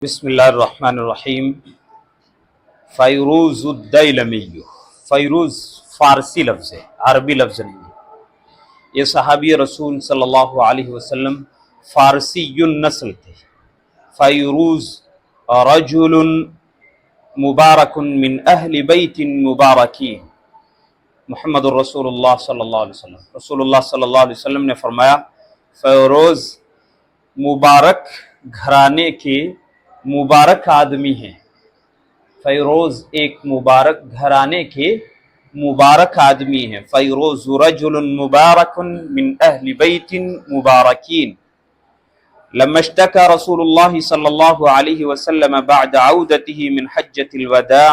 بسم اللہ الرحمن الرحیم۔ فیروز الدیلمی، فیروز فارسی لفظ ہے، عربی لفظ نہیں ہے۔ یہ صحابی رسول صلی اللہ علیہ وسلم فارسی النسل تھے۔ فیروز رجل مبارک من اہل بیت مبارکین، محمد الرسول اللہ صلی اللہ علیہ وسلم، رسول اللہ صلی اللہ علیہ وسلم نے فرمایا فیروز مبارک گھرانے کے مبارک آدمی ہیں۔ فیروز ایک مبارک گھرانے کے مبارک آدمی ہیں۔ فیروز رجل مبارک من اہل بیت مبارکین۔ لما اشتكى رسول الله صلى الله عليه وسلم بعد عودته من حجة الوداع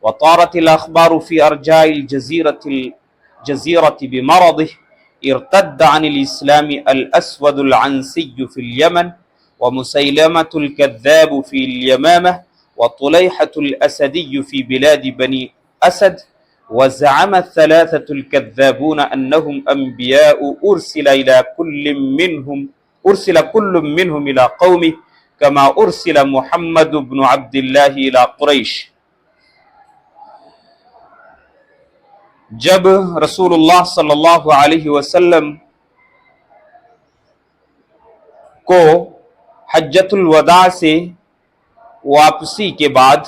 وطارت الأخبار في أرجاء الجزيرة بمرضه، ارتد عن الإسلام الأسود العنسي في اليمن، ومسيلمة الكذاب في اليمامة، وطليحة الأسدي في بلاد بني أسد، وزعم الثلاثة الكذابون أنهم أنبياء أرسل كل منهم إلى قومه كما أرسل محمد بن عبد الله إلى قریش۔ جب رسول اللہ صلی اللہ علیہ وسلم کو حجۃ الوداع سے واپسی کے بعد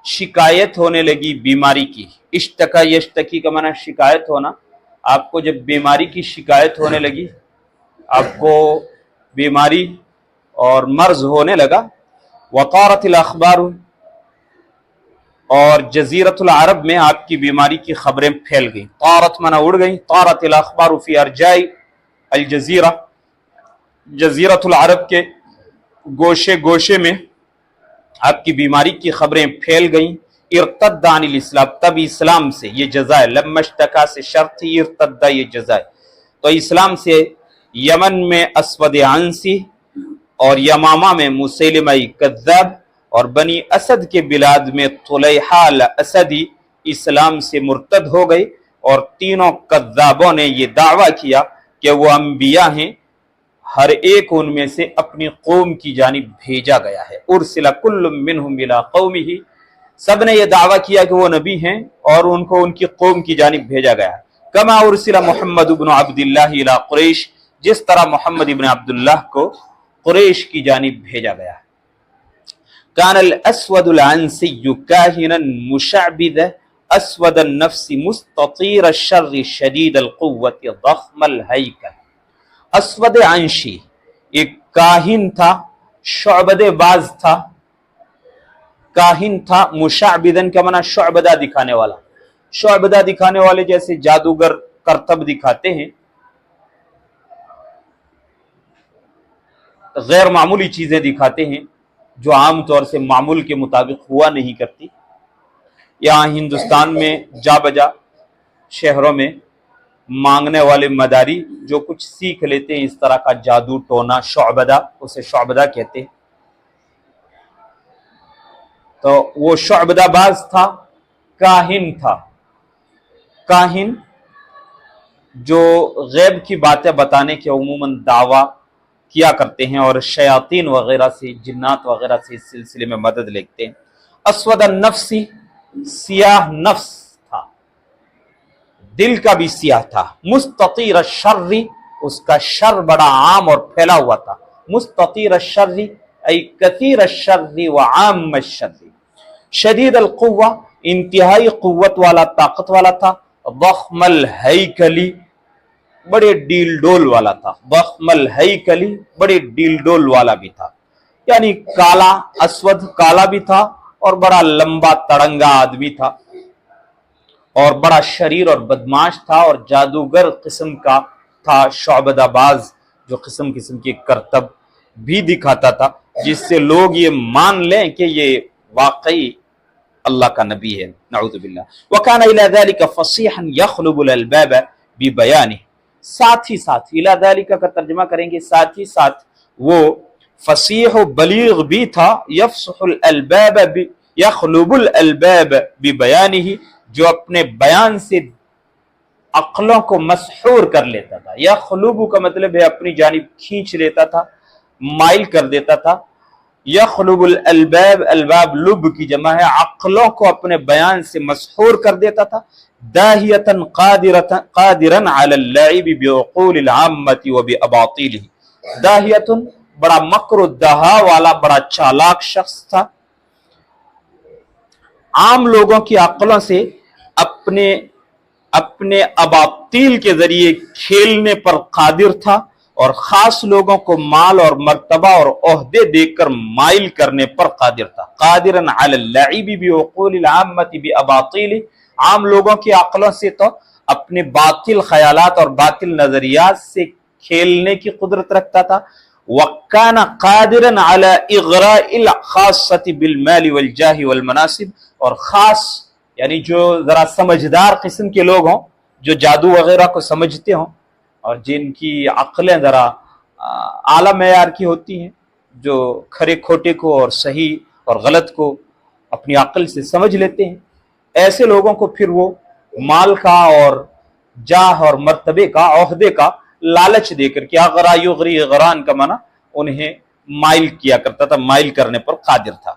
شکایت ہونے لگی بیماری کی۔ اشتکا یشتکی کا معنی شکایت ہونا۔ آپ کو جب بیماری کی شکایت ہونے لگی، آپ کو بیماری اور مرض ہونے لگا، وطارت الاخبار، اور جزیرۃ العرب میں آپ کی بیماری کی خبریں پھیل گئیں۔ طارت معنی اڑ گئیں، طارت الاخبار فی ارجاء الجزیرہ، جزیرۃ العرب کے گوشے گوشے میں آپ کی بیماری کی خبریں پھیل گئیں۔ ارتد عن الاسلام، تب اسلام سے، یہ جزا ہے، لما اشتکا سے شرط تھی، ارتد یہ جزا ہے، تو اسلام سے یمن میں اسود عنسی اور یمامہ میں مسیلمہ کذاب اور بنی اسد کے بلاد میں طلیحہ الاسدی اسلام سے مرتد ہو گئے، اور تینوں کذابوں نے یہ دعویٰ کیا کہ وہ انبیاء ہیں، ہر ایک ان میں سے اپنی قوم کی جانب بھیجا گیا ہے۔ ارسل کل منہم الی قومہ، سب نے یہ دعویٰ کیا کہ وہ نبی ہیں اور ان کو ان کی قوم کی جانب بھیجا گیا ہے۔ کما ارسل محمد بن عبد اللہ الی قریش، جس طرح محمد ابن عبداللہ کو قریش کی جانب بھیجا گیا ہے۔ کان الاسود العنسی کاہنا مشعبد اسود النفس مستطیر الشر شدید القوت ضخم الہیکل۔ اسود عنشی ایک کاہن تھا، شعبد باز تھا، کاہن تھا، مشعبدن کا معنی شعبدہ دکھانے والا، شعبدہ دکھانے والے جیسے جادوگر کرتب دکھاتے ہیں، غیر معمولی چیزیں دکھاتے ہیں جو عام طور سے معمول کے مطابق ہوا نہیں کرتی۔ یہاں ہندوستان میں جا بجا شہروں میں مانگنے والے مداری جو کچھ سیکھ لیتے ہیں اس طرح کا جادو ٹونا، شعبدہ، اسے شعبدہ کہتے ہیں۔ تو وہ شعبدہ باز تھا، کاہن تھا، کاہن جو غیب کی باتیں بتانے کے عموماً دعویٰ کیا کرتے ہیں اور شیاطین وغیرہ سے، جنات وغیرہ سے اس سلسلے میں مدد لیتے ہیں۔ اسود النفسی، سیاہ نفس تھا، دل کا بھی سیاہ تھا۔ مستطیر الشر، اس کا شر بڑا عام اور پھیلا ہوا تھا۔ مستطیر الشر ای کثیر الشر وعام الشر۔ شدید القوہ، انتہائی قوت والا، طاقت والا تھا۔ ضخم الہیکلی، بڑے ڈیل ڈول والا تھا۔ ضخم الہیکلی، بڑے ڈیل ڈول والا بھی تھا، یعنی کالا، اسود کالا بھی تھا اور بڑا لمبا تڑنگا آدمی تھا، اور بڑا شریر اور بدماش تھا، اور جادوگر قسم کا تھا، شعبدہ باز جو قسم قسم کے کرتب بھی دکھاتا تھا، جس سے لوگ یہ مان لیں کہ یہ واقعی اللہ کا نبی ہے، نعوذ باللہ۔ وَكَانَ إِلَى ذَلِكَ فَصِيحًا يَخْلُبُ الْأَلْبَابَ بِبَيَانِهِ، ساتھ ہی ساتھ، إِلَى ذَلِكَ کا ترجمہ کریں گے ساتھ ہی ساتھ، وہ فصیح و بلیغ بھی تھا، یفصح الالباب یخلب الالباب ببیانہ، جو اپنے بیان سے عقلوں کو مسحور کر لیتا تھا۔ یخلب کا مطلب ہے اپنی جانب کھینچ لیتا تھا، مائل کر دیتا تھا، یخلب الالباب، الباب لب کی جمع ہے، عقلوں کو اپنے بیان سے مسحور کر دیتا تھا. داہیتاً قادراً علی اللعب بعقول العامۃ وباباطیلہ. داہیتاً بڑا مکر و دہا والا، بڑا چالاک شخص تھا، عام لوگوں کی عقلوں سے اپنے اباطیل کے ذریعے کھیلنے پر قادر تھا، اور خاص لوگوں کو مال اور مرتبہ اور عہدے دے کر مائل کرنے پر قادر تھا. قادراً علی اللعب بعقول العامۃ باباطیلہ، عام لوگوں کی عقلوں سے تو اپنے باطل خیالات اور باطل نظریات سے کھیلنے کی قدرت رکھتا تھا. وَكَانَ قَادِرًا عَلَى إِغْرَاءِ الْخَاصَّةِ بِالْمَالِ وَالْجَاهِ وَالْمَنَاصِبِ، اور خاص یعنی جو ذرا سمجھدار قسم کے لوگ ہوں، جو جادو وغیرہ کو سمجھتے ہوں اور جن کی عقلیں ذرا اعلیٰ معیار کی ہوتی ہیں، جو کھرے کھوٹے کو اور صحیح اور غلط کو اپنی عقل سے سمجھ لیتے ہیں، ایسے لوگوں کو پھر وہ مال کا اور جاہ اور مرتبے کا، عہدے کا لالچ دے کر کے، اغرا یغری غران کا معنی انہیں مائل کیا کرتا تھا، مائل کرنے پر قادر تھا.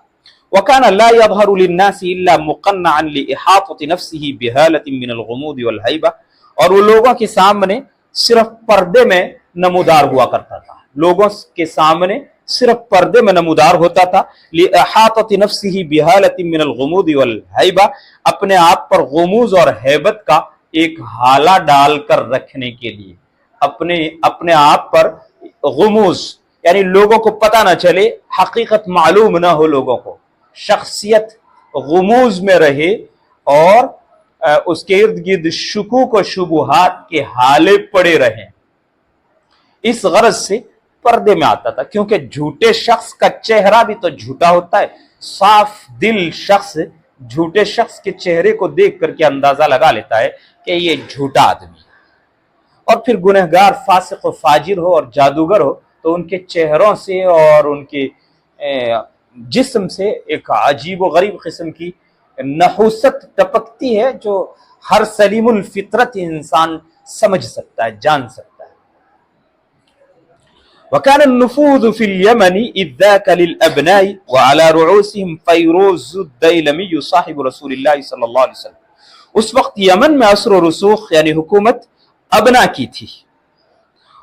وَكَانَ لَا يَظْهَرُ لِلنَّاسِ إِلَّا مُقَنَّعًا لِإِحَاطَةِ نَفْسِهِ بِهَالَةٍ مِّنَ الْغُمُوضِ وَالْهَيْبَةِ، اور وہ لوگوں کے سامنے صرف پردے میں نمودار ہوا کرتا تھا، لوگوں کے سامنے صرف پردے میں نمودار ہوتا تھا. لِإِحَاطَةِ نَفْسِهِ بِهَالَةٍ مِّنَ الْغُمُوضِ وَالْهَيْبَةِ، اپنے آپ پر غموض اور ہیبت کا ایک حالہ ڈال کر رکھنے کے لیے، اپنے آپ پر غموض یعنی لوگوں کو پتہ نہ چلے، حقیقت معلوم نہ ہو، لوگوں کو شخصیت غموض میں رہے اور اس کے ارد گرد شکوک و شبہات کے حالے پڑے رہیں. اس غرض سے پردے میں آتا تھا، کیونکہ جھوٹے شخص کا چہرہ بھی تو جھوٹا ہوتا ہے. صاف دل شخص جھوٹے شخص کے چہرے کو دیکھ کر کے اندازہ لگا لیتا ہے کہ یہ جھوٹا آدمی ہے. اور پھر گنہگار، فاسق و فاجر ہو اور جادوگر ہو تو ان کے چہروں سے اور ان کے جسم سے ایک عجیب و غریب قسم کی نحوست ٹپکتی ہے، جو ہر سلیم الفطرت انسان سمجھ سکتا ہے، جان سکتا ہے. وَكَانَ النُّفُوذُ فِي الْيَمَنِ إِذْ ذَاكَ لِلْأَبْنَاءِ وَعَلَى رُعُوسِهِمْ فَيْرُوزُ الدَّيْلَمِيُّ صاحب رسول اللہ صلی اللہ علیہ وسلم. اس وقت یمن میں اثر و رسوخ یعنی حکومت ابنا کی تھی،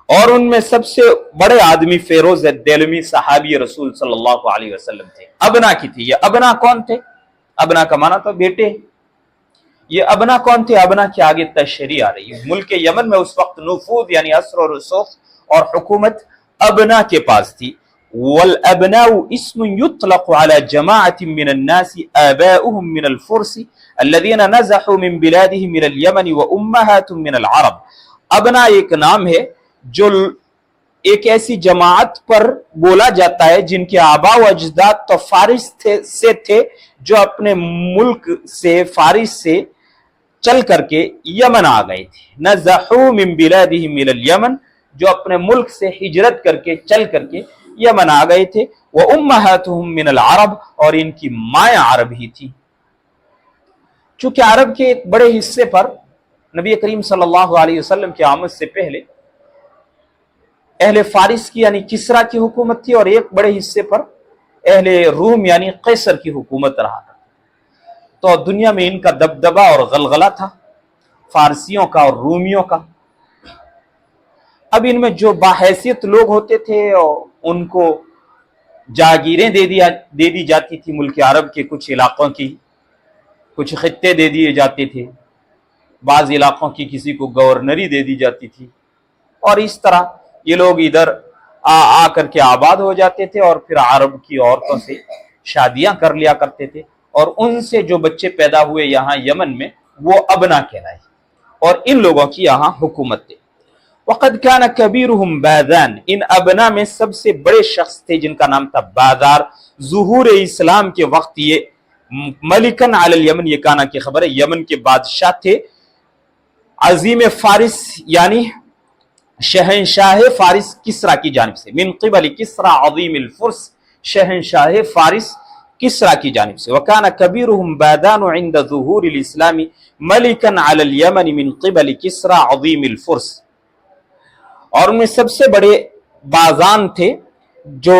اور ان میں سب سے بڑے آدمی فیروز الدیلمی صحابی رسول صلی اللہ علیہ وسلم تھے. ابنا کی تھی. یہ ابنا کون تھے؟ ابنا کا معنی تو بیٹے. یہ ابنا کون تھے؟ ابنا کے آگے تشریح آ رہی ہے. ملک یمن میں اس وقت نفوذ یعنی اثر و رسوخ اور حکومت ابنا کے پاس تھی. والابناء اسم يطلق على جماعة من الناس آباؤهم من الفرس الذين نزحوا من بلادهم من اليمن وأمهات من العرب. ابنا ایک نام ہے جو ایک ایسی جماعت پر بولا جاتا ہے جن کے آبا و اجداد تو فارس سے تھے، جو اپنے ملک سے، فارس سے چل کر کے یمن آ گئے تھے. نزحوا من بلادهم من اليمن، جو اپنے ملک سے ہجرت کر کے، چل کر کے یمن آ گئے تھے. وَأُمَّهَاتُهُم مِّنَ الْعَرَبِ، اور ان کی مائیں عرب ہی تھی. چونکہ عرب کے ایک بڑے حصے پر نبی کریم صلی اللہ علیہ وسلم کی آمد سے پہلے اہل فارس کی یعنی کسرا کی حکومت تھی، اور ایک بڑے حصے پر اہل روم یعنی قیصر کی حکومت رہا تھا. تو دنیا میں ان کا دبدبہ اور غلغلہ تھا، فارسیوں کا اور رومیوں کا. اب ان میں جو باحیثیت لوگ ہوتے تھے ان کو جاگیریں دے دی جاتی تھی، ملک عرب کے کچھ علاقوں کی، کچھ خطے دے دیے جاتے تھے، بعض علاقوں کی کسی کو گورنری دے دی جاتی تھی، اور اس طرح یہ لوگ ادھر آ کر کے آباد ہو جاتے تھے، اور پھر عرب کی عورتوں سے شادیاں کر لیا کرتے تھے، اور ان سے جو بچے پیدا ہوئے یہاں یمن میں وہ ابنا کہلائے، اور ان لوگوں کی یہاں حکومت تھی. وقد كان كبيرهم باذان، ان ابنا میں سب سے بڑے شخص تھے جن کا نام تھا بازار. ظہور اسلام کے وقت یہ ملکن علی الیمن، یہ کانا کی خبر ہے، یمن کے بادشاہ تھے، عظیم فارس یعنی شہنشاہ فارس کسرا کی جانب سے. من قبل کسرا عظیم الفرس، شہنشاہ فارس کسرا کی جانب سے. وکان کبیرهم بادان عند ظہور الاسلام ملکا علی الیمن من قبل کسرا عظیم الفرس، اور ان میں سب سے بڑے بازان تھے جو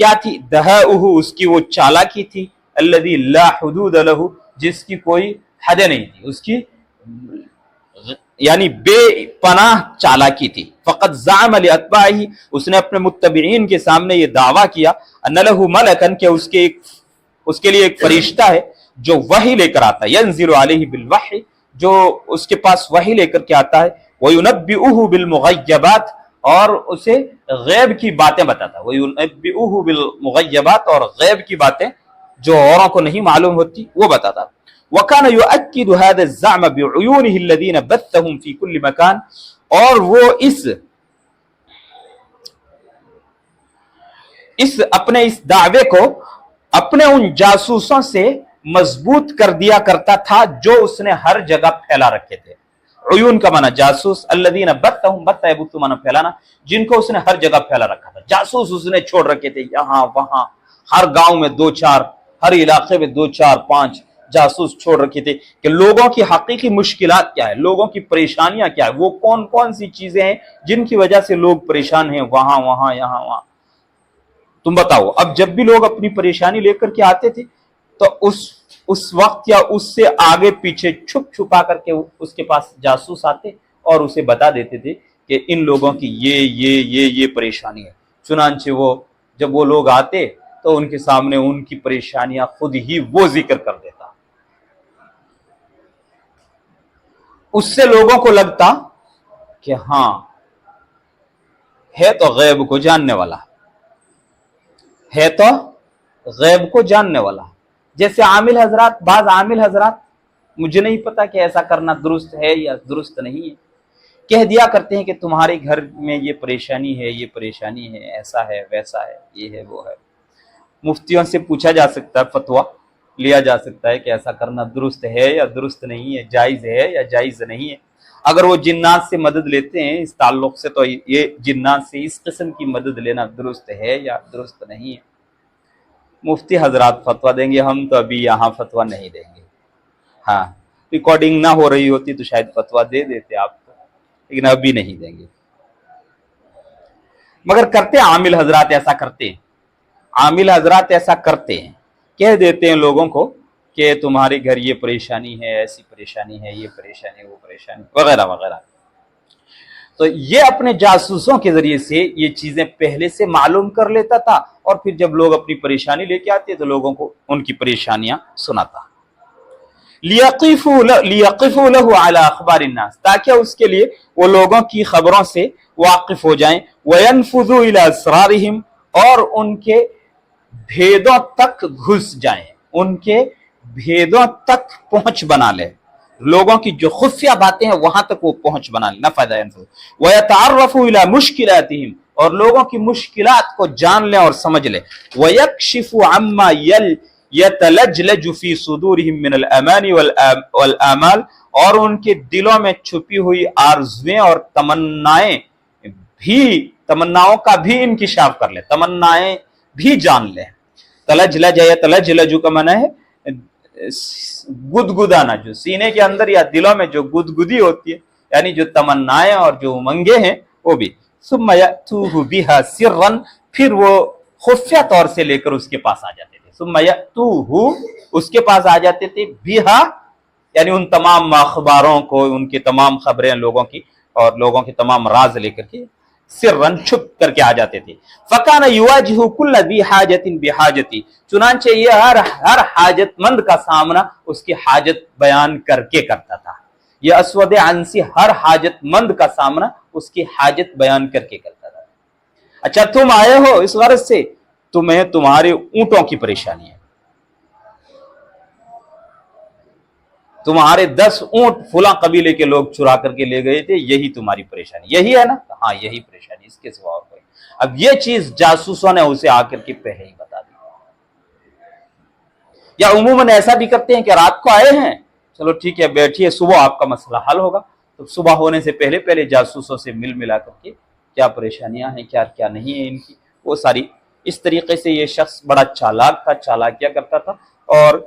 کیا تھی؟ دہاؤہ، اس کی وہ چالاکی تھی، الذی لا حدود لہ، جس کی کوئی حد نہیں تھی، اس کی یعنی بے پناہ چالاکی تھی. فقط زعم لاتباعہ، اس نے اپنے متبعین کے سامنے یہ دعویٰ کیا، ان لہ ملکن، کہ اس کے لیے ایک فرشتہ ہے جو وحی لے کر آتا ہے، ینزل علیہ بالوحی، جو اس کے پاس وحی لے کر کے آتا ہے، وینبئہ بالمغیبات، اور اسے غیب کی باتیں بتاتا ہے، وینبئہ بالمغیبات، اور غیب کی باتیں جو اوروں کو نہیں معلوم ہوتی وہ بتاتا. وَكَانَ يُؤَكِّدُ هَذَا الزَّعْمَ بِعُيُونِهِ الَّذِينَ بَثَّهُمْ فِي كُلِّ مَكَانٍ، اور وہ اپنے اس دعوے کو اپنے ان جاسوسوں سے مضبوط کر دیا کرتا تھا جو اس نے ہر جگہ پھیلا رکھے تھے. عیون کا معنی جاسوس، الذین بثهم، بث ہے بث معنی پھیلانا، جن کو اس نے ہر جگہ پھیلا رکھا تھا. جاسوس اس نے چھوڑ رکھے تھے، یہاں وہاں، ہر گاؤں میں 2-4، ہر علاقے میں 2-4-5 جاسوس چھوڑ رکھے تھے کہ لوگوں کی حقیقی مشکلات کیا ہے، لوگوں کی پریشانیاں کیا ہے، وہ کون کون سی چیزیں ہیں جن کی وجہ سے لوگ پریشان ہیں، وہاں وہاں یہاں وہاں. تم بتاؤ، اب جب بھی لوگ اپنی پریشانی لے کر کے آتے تھے تو اس وقت یا اس سے آگے پیچھے چھپ چھپا کر کے اس کے پاس جاسوس آتے اور اسے بتا دیتے تھے کہ ان لوگوں کی یہ پریشانی ہے. چنانچہ جب وہ لوگ آتے تو ان کے سامنے ان کی پریشانیاں خود ہی وہ ذکر کر دیتا. اس سے لوگوں کو لگتا کہ ہاں ہے تو غیب کو جاننے والا، ہے تو غیب کو جاننے والا. جیسے بعض عامل حضرات مجھے نہیں پتا کہ ایسا کرنا درست ہے یا درست نہیں ہے، کہہ دیا کرتے ہیں کہ تمہارے گھر میں یہ پریشانی ہے، یہ پریشانی ہے، ایسا ہے ویسا ہے، یہ ہے وہ ہے. مفتیوں سے پوچھا جا سکتا ہے، فتویٰ لیا جا سکتا ہے کہ ایسا کرنا درست ہے یا درست نہیں ہے، جائز ہے یا جائز نہیں ہے. اگر وہ جنات سے مدد لیتے ہیں اس تعلق سے تو یہ جنات سے اس قسم کی مدد لینا درست ہے یا درست نہیں ہے. مفتی حضرات فتویٰ دیں گے، ہم تو ابھی یہاں فتویٰ نہیں دیں گے. ہاں، ریکارڈنگ نہ ہو رہی ہوتی تو شاید فتویٰ دے دیتے آپ کو، لیکن ابھی نہیں دیں گے. مگر کرتے عامل حضرات ایسا کرتے ہیں، عامل حضرات ایسا کرتے ہیں، کہہ دیتے ہیں لوگوں کو کہ تمہارے گھر یہ پریشانی ہے، ایسی پریشانی ہے، یہ پریشانی وہ پریشانی وغیرہ وغیرہ. تو یہ اپنے جاسوسوں کے ذریعے سے یہ چیزیں پہلے سے معلوم کر لیتا تھا، اور پھر جب لوگ اپنی پریشانی لے کے آتے تو لوگوں کو ان کی پریشانیاں سناتا. لیقفوا لہ علی اخبار الناس، تاکہ اس کے لیے وہ لوگوں کی خبروں سے واقف ہو جائیں، وینفذوا الی اسرارہم، اور ان کے بھیدوں تک گھس جائیں، ان کے بھیدوں تک پہنچ بنا لے، لوگوں کی جو خفیہ باتیں ہیں وہاں تک وہ پہنچ بنا لے. نفذ ينفذ ويتعرفوا الى مشکلاتهم، اور لوگوں کی مشکلات کو جان لیں اور سمجھ لیں. ويكشف عما يتلجلج في صدورهم من الامانی والآمال، اور ان کے دلوں میں چھپی ہوئی آرزویں اور تمناؤں کا بھی انکشاف کر لے، تمنائیں بھی جان لے. تلجلج کا معنی ہے گدگدانا، جو سینے کے اندر یا دلوں میں جو گدگدی ہوتی ہے، یعنی جو تمنائیں اور جو امنگیں ہیں وہ بھی. ثم یأتوہ بہا سرا، پھر وہ خفیہ طور سے لے کر اس کے پاس آ جاتے تھے. ثم یأتوہ، اس کے پاس آ جاتے تھے، بہا یعنی ان تمام اخباروں کو، ان کی تمام خبریں لوگوں کی اور لوگوں کے تمام راز لے کر کے سرن چھپ کر کے آ جاتے تھے. فَكَانَ يُوَاجِهُ كُلَّ ذِي حَاجَةٍ بِحَاجَتِهِ، چنانچہ یہ ہر حاجت مند کا سامنا اس کی حاجت بیان کر کے کرتا تھا. یہ اسود عنسی ہر حاجت مند کا سامنا اس کی حاجت بیان کر کے کرتا تھا. اچھا تم آئے ہو اس غرض سے، تمہیں تمہارے اونٹوں کی پریشانی ہے، تمہارے 10 اونٹ فلاں قبیلے کے لوگ چرا کر کے لے گئے تھے، یہی تمہاری پریشانی، یہی ہے نا؟ ہاں یہی پریشانی، اس کے سوا اور کوئی. اب یہ چیز جاسوسوں نے اسے آ کر کے پہلے ہی بتا دی. یا عموماً ایسا بھی کرتے ہیں کہ رات کو آئے ہیں، چلو ٹھیک ہے بیٹھیے، صبح آپ کا مسئلہ حل ہوگا. تو صبح ہونے سے پہلے جاسوسوں سے ملا کر کے کیا پریشانیاں ہیں، کیا کیا نہیں ہیں ان کی، وہ ساری. اس طریقے سے یہ شخص بڑا چالاک تھا، چالاکیاں کرتا تھا، اور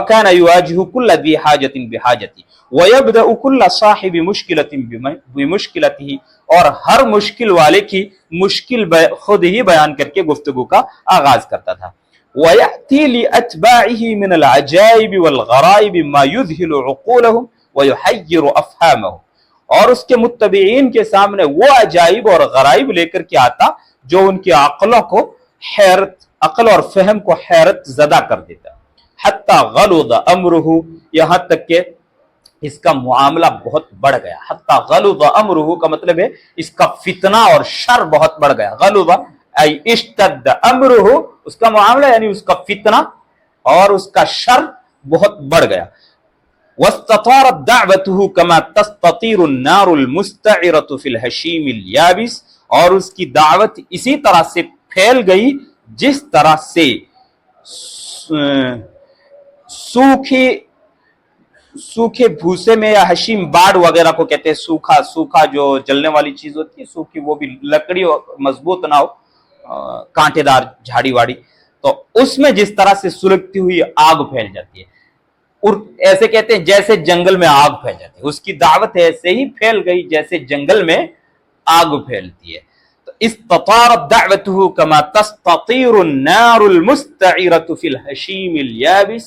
كان يواجه كل ذي حاجة بحاجته ويبدأ كل صاحب مشكلة بمشكلته، اور ہر مشکل والے کی مشکل خود ہی بیان کر کے گفتگو کا آغاز کرتا تھا. وَيَأْتِي لِأَتْبَاعِهِ مِنَ الْعَجَائِبِ وَالْغَرَائِبِ مَا يُذْهِلُ عُقُولَهُمْ وَيُحَيِّرُ أَفْهَامَهُم، اور اس کے متبعین کے سامنے وہ عجائب اور غرائب لے کر کے آتا جو ان کی عقل اور فہم کو حیرت زدہ کر دیتا. حتی غلظ امرہ، یہاں تک کہ اس کا معاملہ بہت بڑھ گیا. حتی غلظ امرہ کا مطلب ہے اس کا فتنہ اور شر بہت بڑھ گیا. غلظ ای اشتد امرہ، اس کا معاملہ یعنی اس کا فتنہ اور اس کا شر بہت بڑھ گیا. واستطارت دعوته كما تستطير النار المستعرة في الحشيم اليابس، اور اس کی دعوت اسی طرح سے پھیل گئی جس طرح سے سوکھے بھوسے میں، یا حشیم باڑ وغیرہ کو کہتے ہیں، سوکھا جو جلنے والی چیز ہوتی ہے سوکھی، وہ بھی لکڑی مضبوط نہ ہو، کانٹے دار جھاڑی واڑی، تو اس میں جس طرح سے سلگتی ہوئی آگ پھیل جاتی ہے، اور ایسے کہتے ہیں جیسے جنگل میں آگ پھیل جاتی ہے. اس کی دعوت ایسے ہی پھیل گئی جیسے جنگل میں آگ پھیلتی ہے. تو استطارت دعوته كما تستطير النار المستعرة في الحشيم اليابس،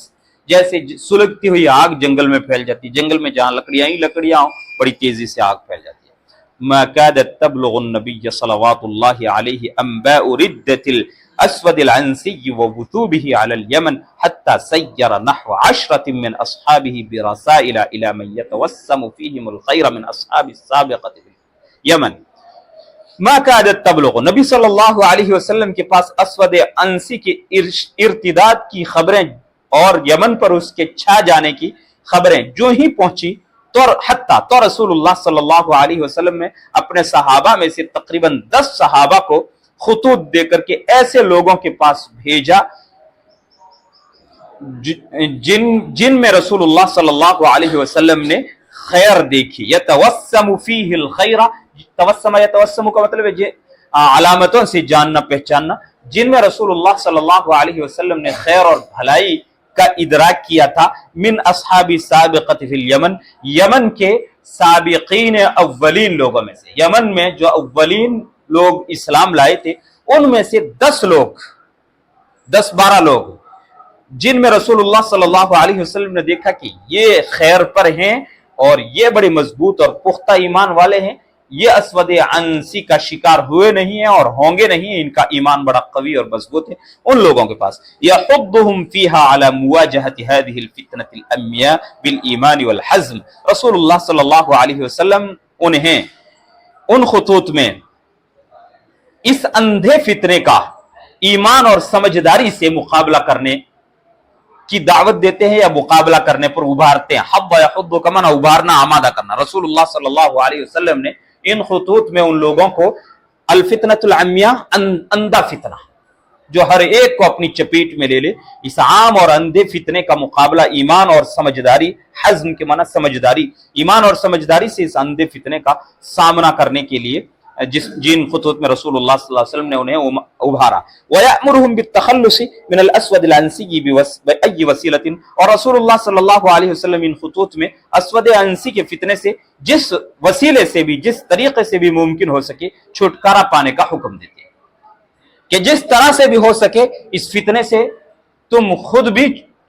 جیسے سلگتی ہوئی آگ جنگل میں پھیل جاتی ہے، جنگل میں جہاں لکڑیاں ہوں بڑی تیزی سے آگ پھیل جاتی ہے. ما كادت تبلغ النبي صلوات الله عليه انباء ردة الاسود العنسي ووثوبه على اليمن حتى سير نحو 10 من اصحابه برسائل الى من يتوسم فيهم الخير من اصحاب السابقة في اليمن. ما كادت تبلغ، نبی صلی اللہ علیہ وسلم کے پاس اسود عنسی کی ارتداد کی خبریں اور یمن پر اس کے چھا جانے کی خبریں جو ہی پہنچی تو رسول اللہ صلی اللہ علیہ وسلم نے اپنے صحابہ میں سے تقریباً 10 صحابہ کو خطوط دے کر کے ایسے لوگوں کے پاس بھیجا جن میں رسول اللہ صلی اللہ علیہ وسلم نے خیر دیکھی. یتوسم فیہ الخیر، یتوسم کا مطلب ہے علامتوں سے جاننا پہچاننا، جن میں رسول اللہ صلی اللہ علیہ وسلم نے خیر اور بھلائی کا ادراک کیا تھا. من اصحاب سابقۃ فی الیمن، یمن کے سابقین اولین لوگوں میں سے، یمن میں جو اولین لوگ اسلام لائے تھے ان میں سے 10-12 لوگ جن میں رسول اللہ صلی اللہ علیہ وسلم نے دیکھا کہ یہ خیر پر ہیں اور یہ بڑے مضبوط اور پختہ ایمان والے ہیں، یہ اسود عنسی کا شکار ہوئے نہیں ہیں اور ہوں گے نہیں، ان کا ایمان بڑا قوی اور مضبوط ہے. ان لوگوں کے پاس یحضهم فیہا علی مواجہۃ هذه الفتنۃ العمیاء بالایمان والحزم، رسول اللہ صلی اللہ علیہ وسلم انہیں ان خطوط میں اس اندھے فتنے کا ایمان اور سمجھداری سے مقابلہ کرنے کی دعوت دیتے ہیں یا مقابلہ کرنے پر ابھارتے ہیں. حب یحض کا معنی ابھارنا، آمادہ کرنا. رسول اللہ صلی اللہ علیہ وسلم نے ان خطوط میں ان لوگوں کو الفتنۃ العمیاء، اندھا فتنہ جو ہر ایک کو اپنی چپیٹ میں لے لے، اس عام اور اندھے فتنے کا مقابلہ ایمان اور سمجھداری، حزم کے معنی سمجھداری، ایمان اور سمجھداری سے اس اندھے فتنے کا سامنا کرنے کے لیے جن خطوط میں رسول اللہ صلی اللہ علیہ وسلم نے انہیں ابھارا. وَيَأْمُرُهُمْ بِالتَّخَلُّصِ مِنَ الْأَسْوَدِ الْعَنْسِيِّ بِأَيِّ وَسِيلَةٍ، اور رسول اللہ صلی اللہ علیہ وسلم ان خطوط میں اسود عنسی کے فتنے سے جس وسیلے سے بھی، جس طریقے سے بھی ممکن ہو سکے چھٹکارا پانے کا حکم دیتے ہیں کہ جس طرح سے بھی ہو سکے اس فتنے سے تم خود بھی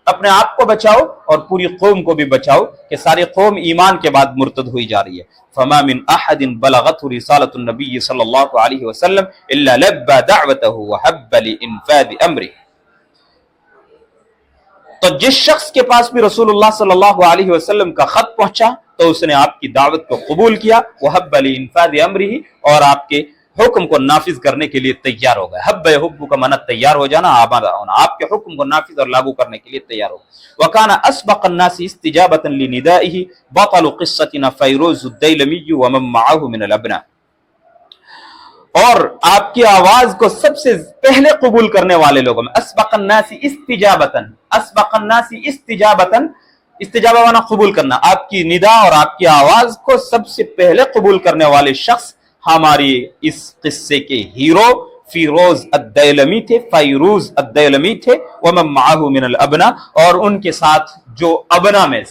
اپنے آپ کو بچاؤ اور پوری قوم کو بھی بچاؤ کہ ساری قوم ایمان کے بعد مرتد ہوئی جا رہی ہے. فما من احد بلغته رسالة النبي صلی اللہ علیہ وسلم الا لبى دعوته وحب لانفاذ امره، تو جس شخص کے پاس بھی رسول اللہ صلی اللہ علیہ وسلم کا خط پہنچا تو اس نے آپ کی دعوت کو قبول کیا. وحب لانفاذ امره، اور آپ کے حکم کو نافذ کرنے کے لیے تیار ہو گئے. حب یحب کا معنی تیار ہو جانا، آمادہ ہونا، آپ کے حکم کو نافذ اور لاگو کرنے کے لیے تیار ہو. وکان اسبق الناس استجابة لندائه بطل قصتنا فیروز الدیلمی ومن معه من الابناء، اور آپ کی آواز کو سب سے پہلے قبول کرنے والے لوگوں میں اسبق الناس استجابة، اسبق الناس استجابة، استجابہ وانا قبول کرنا، آپ کی ندا اور آپ کی آواز کو سب سے پہلے قبول کرنے والے شخص ہماری اس قصے کے ہیرو فیروز الدیلمی تھے، فیروز الدیلمی تھے، ومن معه من الابنا، اور ان کے ساتھ جو ابنا میں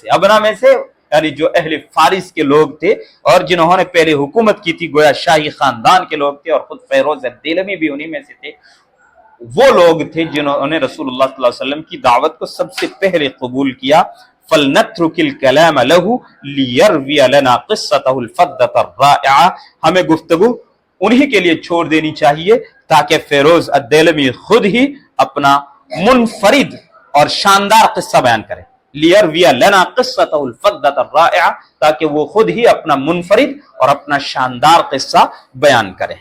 سے یعنی جو اہل فارس کے لوگ تھے اور جنہوں نے پہلے حکومت کی تھی، گویا شاہی خاندان کے لوگ تھے، اور خود فیروز الدیلمی بھی انہی میں سے تھے۔ وہ لوگ تھے جنہوں نے رسول اللہ صلی اللہ علیہ وسلم کی دعوت کو سب سے پہلے قبول کیا۔ فَلْنَتْرُكِ الْكَلَامَ لَهُ لِيَرْوِيَ لَنَا قِصَّتَهُ الْفَضَّةَ الرَّائِعَةَ، ہمیں گفتگو انہی کے لیے چھوڑ دینی چاہیے تاکہ فیروز الدیلمی خود ہی اپنا منفرد اور شاندار قصہ بیان کرے۔ لِيَرْوِيَ لَنَا قِصَّتَهُ الْفَضَّةَ الرَّائِعَةَ، تاکہ وہ خود ہی اپنا منفرد اور اپنا شاندار قصہ بیان کرے۔